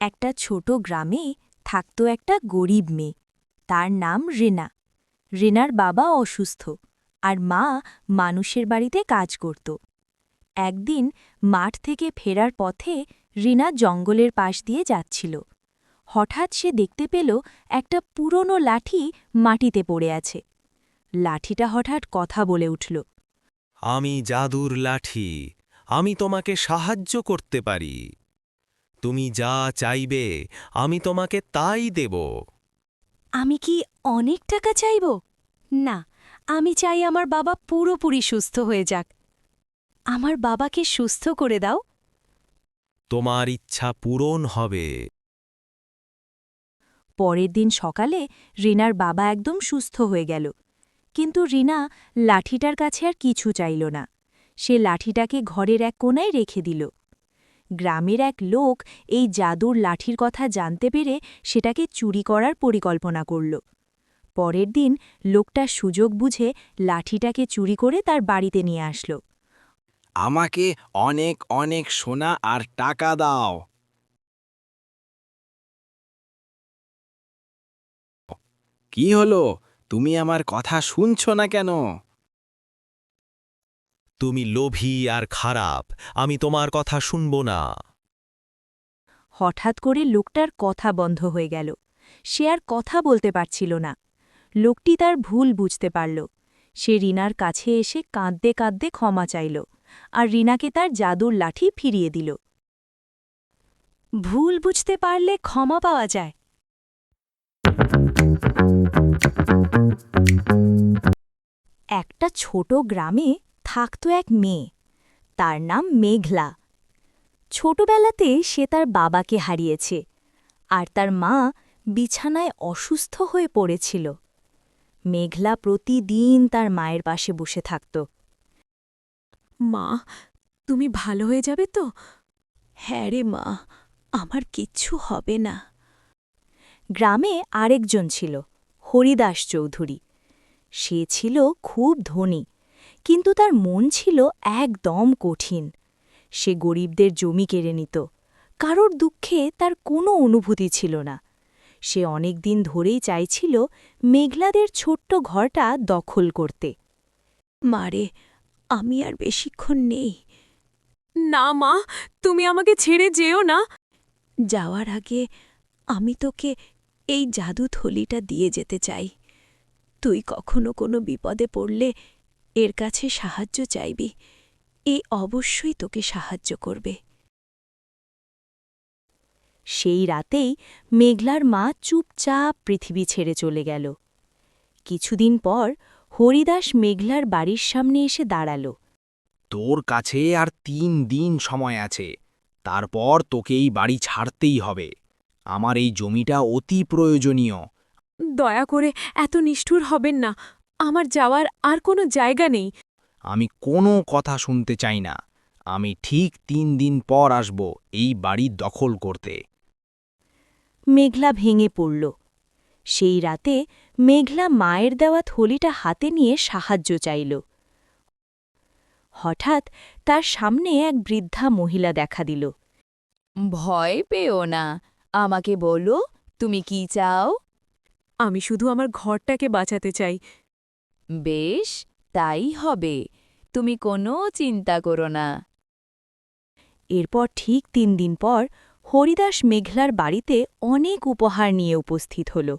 একটা ছোট গ্রামে থাকত একটা গরিব মেয়ে। তার নাম রিনা। রিনার বাবা অসুস্থ আর মা মানুষের বাড়িতে কাজ করত। একদিন মাঠ থেকে ফেরার পথে রিনা জঙ্গলের পাশ দিয়ে যাচ্ছিল। হঠাৎ সে দেখতে পেল একটা পুরনো লাঠি মাটিতে পড়ে আছে। লাঠিটা হঠাৎ কথা বলে উঠল। আমি জাদুর লাঠি, আমি তোমাকে সাহায্য করতে পারি। তুমি যা চাইবে আমি তোমাকে তাই দেব। আমি কি অনেক টাকা চাইব? না, আমি চাই আমার বাবা পুরোপুরি সুস্থ হয়ে যাক। আমার বাবাকে সুস্থ করে দাও। তোমার ইচ্ছা পূরণ হবে। পরের দিন সকালে রিনার বাবা একদম সুস্থ হয়ে গেল। কিন্তু রিনা লাঠিটার কাছে আর কিছু চাইল না। সে লাঠিটাকে ঘরের এক কোণায় রেখে দিল। গ্রামের এক লোক এই জাদুর লাঠির কথা জানতে পেরে সেটাকে চুরি করার পরিকল্পনা করল। পরের দিন লোকটা সুযোগ বুঝে লাঠিটাকে চুরি করে তার বাড়িতে নিয়ে আসলো। আমাকে অনেক অনেক সোনা আর টাকা দাও। কি হলো, তুমি আমার কথা শুনছো না কেন? তুমি লোভী আর খারাপ, আমি তোমার কথা শুনব না। হঠাৎ করে লোকটার কথা বন্ধ হয়ে গেল। সে আর কথা বলতে পারছিল না। লোকটি তার ভুল বুঝতে পারল। সে রিনার কাছে এসে কাঁদতে কাঁদতে ক্ষমা চাইল আর রিনাকে তার জাদুর লাঠি ফিরিয়ে দিল। ভুল বুঝতে পারলে ক্ষমা পাওয়া যায়। একটা ছোট গ্রামে থাকত এক মেয়ে। তার নাম মেঘলা। ছোটবেলাতে সে তার বাবাকে হারিয়েছে আর তার মা বিছানায় অসুস্থ হয়ে পড়েছিল। মেঘলা প্রতিদিন তার মায়ের পাশে বসে থাকত। মা, তুমি ভালো হয়ে যাবে তো? হ্যাঁ রে মা, আমার কিচ্ছু হবে না। গ্রামে আরেকজন ছিল, হরিদাস চৌধুরী। সে ছিল খুব ধনী, কিন্তু তার মন ছিল একদম কঠিন। সে গরিবদের জমি কেড়ে নিত। কারোর দুঃখে তার কোনো অনুভূতি ছিল না। সে অনেক দিন ধরেই চাইছিল মেঘলাদের ছোট্ট ঘরটা দখল করতে। মারে, আমি আর বেশিক্ষণ নেই। না মা, তুমি আমাকে ছেড়ে যেও না। যাওয়ার আগে আমি তোকে এই জাদু থলিটা দিয়ে যেতে চাই। তুই কখনো কোনো বিপদে পড়লে এর কাছে সাহায্য চাইবি। এই অবশ্যই তোকে সাহায্য করবে। সেই রাতেই মেঘলার মা চুপচাপ পৃথিবী ছেড়ে চলে গেল। কিছুদিন পর হরিদাস মেঘলার বাড়ির সামনে এসে দাঁড়াল। তোর কাছে আর 3 দিন সময় আছে, তারপর তোকে এই বাড়ি ছাড়তেই হবে। আমার এই জমিটা অতি প্রয়োজনীয়। দয়া করে এত নিষ্ঠুর হবেন না। আমার যাওয়ার আর কোনো জায়গা নেই। আমি কোনো কথা শুনতে চাই না। আমি ঠিক 3 দিন পর আসব এই বাড়ি দখল করতে। মেঘলা ভেঙে পড়ল। সেই রাতে মেঘলা মায়ের দেওয়া থলিটা হাতে নিয়ে সাহায্য চাইল। হঠাৎ তার সামনে এক বৃদ্ধা মহিলা দেখা দিল। ভয় পেও না, আমাকে বলো তুমি কি চাও। আমি শুধু আমার ঘরটাকে বাঁচাতে চাই। বেশ, তাই হবে, তুমি কোনো চিন্তা করো না। এরপর ঠিক 3 দিন পর হরিদাস মেঘলার বাড়িতে অনেক উপহার নিয়ে উপস্থিত হল।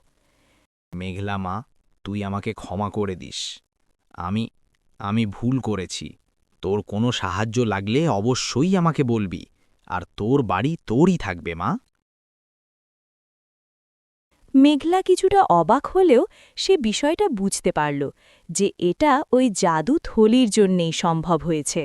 মেঘলা মা, তুই আমাকে ক্ষমা করে দিস। আমি ভুল করেছি। তোর কোনো সাহায্য লাগলে অবশ্যই আমাকে বলবি, আর তোর বাড়ি তোরই থাকবে মা। মেঘলা কিছুটা অবাক হলেও সে বিষয়টা বুঝতে পারল যে এটা ওই জাদু থলির জন্যেই সম্ভব হয়েছে।